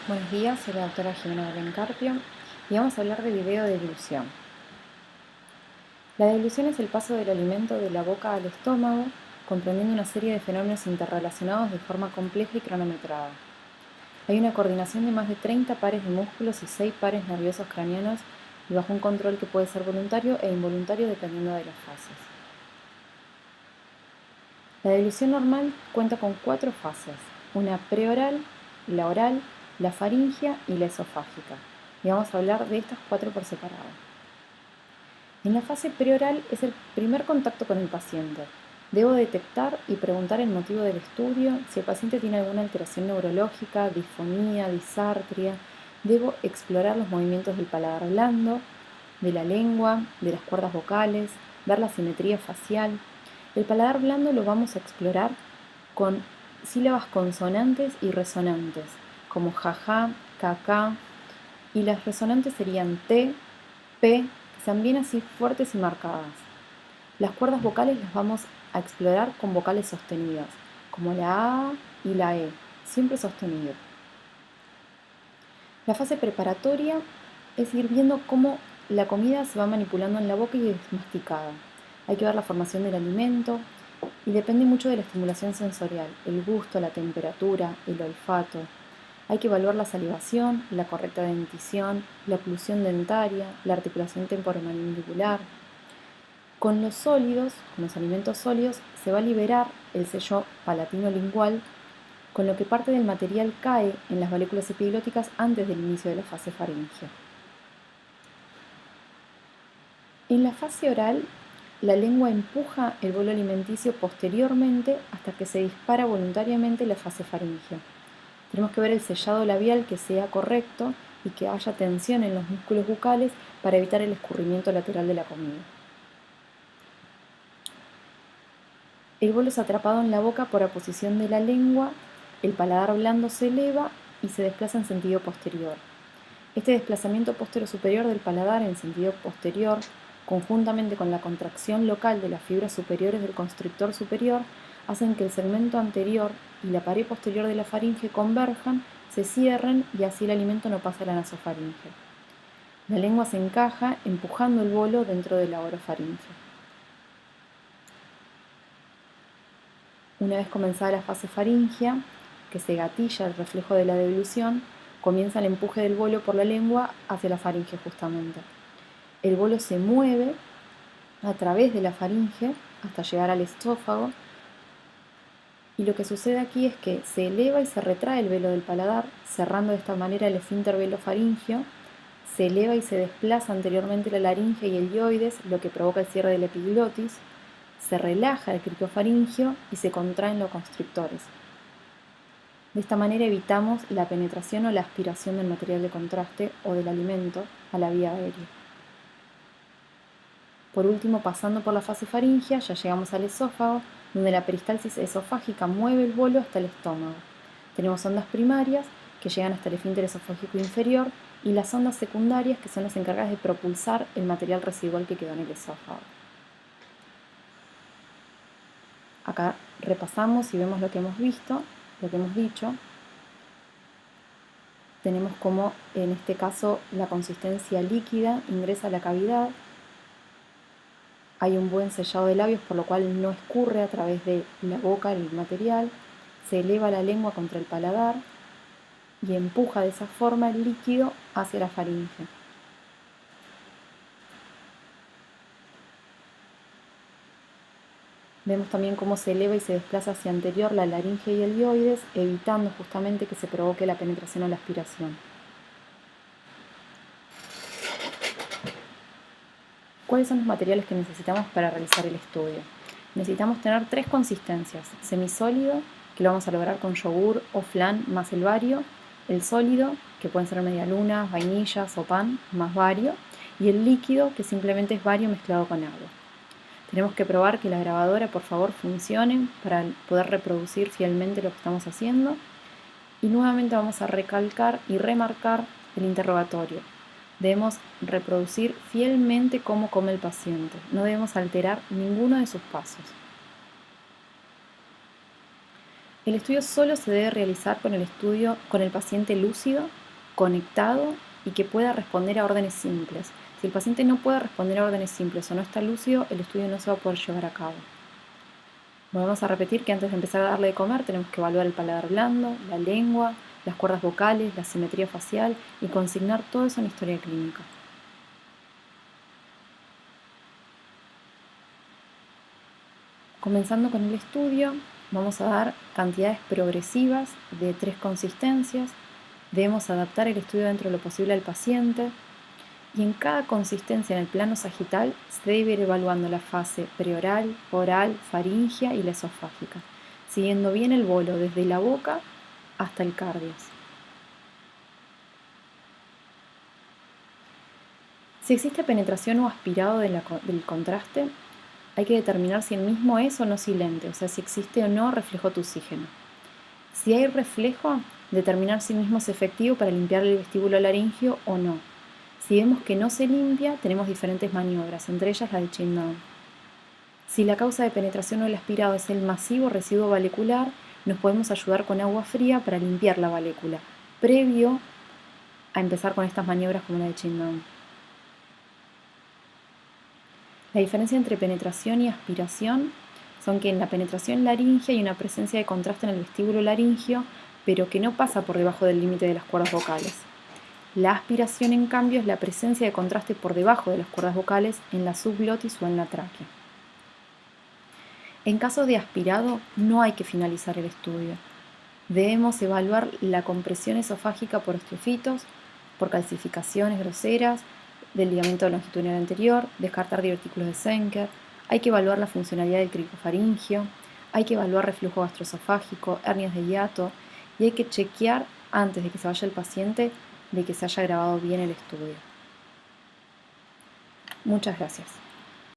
Buenos días, soy la doctora Jimena Belén Carpio y vamos a hablar de videodeglución. La deglución es el paso del alimento de la boca al estómago, comprendiendo una serie de fenómenos interrelacionados de forma compleja y cronometrada. Hay una coordinación de más de 30 pares de músculos y 6 pares nerviosos craneanos y bajo un control que puede ser voluntario e involuntario dependiendo de las fases. La deglución normal cuenta con 4 fases, una preoral, la oral, la faríngea y la esofágica, y vamos a hablar de estas 4 por separado. En la fase preoral es el primer contacto con el paciente. Debo detectar y preguntar el motivo del estudio, si el paciente tiene alguna alteración neurológica, disfonía, disartria. Debo explorar los movimientos del paladar blando, de la lengua, de las cuerdas vocales, ver la simetría facial. El paladar blando lo vamos a explorar con sílabas consonantes y resonantes, como jaja, caca, y las resonantes serían T, P, que sean bien así fuertes y marcadas. Las cuerdas vocales las vamos a explorar con vocales sostenidas, como la A y la E, siempre sostenido. La fase preparatoria es ir viendo cómo la comida se va manipulando en la boca y es masticada. Hay que ver la formación del alimento y depende mucho de la estimulación sensorial, el gusto, la temperatura, el olfato. Hay que evaluar la salivación, la correcta dentición, la oclusión dentaria, la articulación temporomandibular. Con los sólidos, con los alimentos sólidos, se va a liberar el sello palatino-lingual, con lo que parte del material cae en las varículas epiglóticas antes del inicio de la fase faríngea. En la fase oral, la lengua empuja el bolo alimenticio posteriormente hasta que se dispara voluntariamente la fase faríngea. Tenemos que ver el sellado labial que sea correcto y que haya tensión en los músculos bucales para evitar el escurrimiento lateral de la comida. El bolo es atrapado en la boca por aposición de la lengua, el paladar blando se eleva y se desplaza en sentido posterior. Este desplazamiento posterior-superior del paladar en sentido posterior, conjuntamente con la contracción local de las fibras superiores del constrictor superior, hacen que el segmento anterior y la pared posterior de la faringe converjan, se cierren y así el alimento no pasa a la nasofaringe. La lengua se encaja empujando el bolo dentro de la orofaringe. Una vez comenzada la fase faríngea, que se gatilla el reflejo de la deglución, comienza el empuje del bolo por la lengua hacia la faringe justamente. El bolo se mueve a través de la faringe hasta llegar al esófago y lo que sucede aquí es que se eleva y se retrae el velo del paladar, cerrando de esta manera el esfínter velofaringeo, se eleva y se desplaza anteriormente la laringe y el hioides, lo que provoca el cierre del epiglotis, se relaja el criciofaringeo y se contraen los constrictores. De esta manera evitamos la penetración o la aspiración del material de contraste o del alimento a la vía aérea. Por último, pasando por la fase faríngea, ya llegamos al esófago, donde la peristalsis esofágica mueve el bolo hasta el estómago. Tenemos ondas primarias que llegan hasta el esfínter esofágico inferior y las ondas secundarias que son las encargadas de propulsar el material residual que quedó en el esófago. Acá repasamos y vemos lo que hemos visto, lo que hemos dicho. Tenemos como en este caso la consistencia líquida ingresa a la cavidad. Hay un buen sellado de labios, por lo cual no escurre a través de la boca el material. Se eleva la lengua contra el paladar y empuja de esa forma el líquido hacia la faringe. Vemos también cómo se eleva y se desplaza hacia anterior la laringe y el hioides, evitando justamente que se provoque la penetración o la aspiración. ¿Cuáles son los materiales que necesitamos para realizar el estudio? Necesitamos tener 3 consistencias: semisólido, que lo vamos a lograr con yogur o flan más el bario; el sólido, que pueden ser medialunas, vainillas o pan más bario; y el líquido, que simplemente es bario mezclado con agua. Tenemos que probar que la grabadora por favor funcione para poder reproducir fielmente lo que estamos haciendo. Y nuevamente vamos a recalcar y remarcar el interrogatorio. Debemos reproducir fielmente cómo come el paciente. No debemos alterar ninguno de sus pasos. El estudio solo se debe realizar con el paciente lúcido, conectado y que pueda responder a órdenes simples. Si el paciente no puede responder a órdenes simples o no está lúcido, el estudio no se va a poder llevar a cabo. Volvemos a repetir que antes de empezar a darle de comer tenemos que evaluar el paladar blando, la lengua, las cuerdas vocales, la simetría facial y consignar todo eso en historia clínica. Comenzando con el estudio, vamos a dar cantidades progresivas de 3 consistencias. Debemos adaptar el estudio dentro de lo posible al paciente. Y en cada consistencia en el plano sagital se debe ir evaluando la fase preoral, oral, faríngea y la esofágica, siguiendo bien el bolo desde la boca hasta el cardias. Si existe penetración o aspirado del contraste, hay que determinar si el mismo es o no silente, o sea, si existe o no reflejo de oxígeno. Si hay reflejo, determinar si el mismo es efectivo para limpiar el vestíbulo laringio o no. Si vemos que no se limpia, tenemos diferentes maniobras, entre ellas la de chin down. Si la causa de penetración o el aspirado es el masivo residuo valecular, nos podemos ayudar con agua fría para limpiar la valécula, previo a empezar con estas maniobras como la de chin down. La diferencia entre penetración y aspiración son que en la penetración laringea hay una presencia de contraste en el vestíbulo laringio, pero que no pasa por debajo del límite de las cuerdas vocales. La aspiración, en cambio, es la presencia de contraste por debajo de las cuerdas vocales en la subglotis o en la tráquea. En caso de aspirado, no hay que finalizar el estudio. Debemos evaluar la compresión esofágica por estrofitos, por calcificaciones groseras, del ligamento longitudinal anterior, descartar divertículos de Zenker, hay que evaluar la funcionalidad del cricofaringio, hay que evaluar reflujo gastroesofágico, hernias de hiato y hay que chequear antes de que se vaya el paciente de que se haya grabado bien el estudio. Muchas gracias.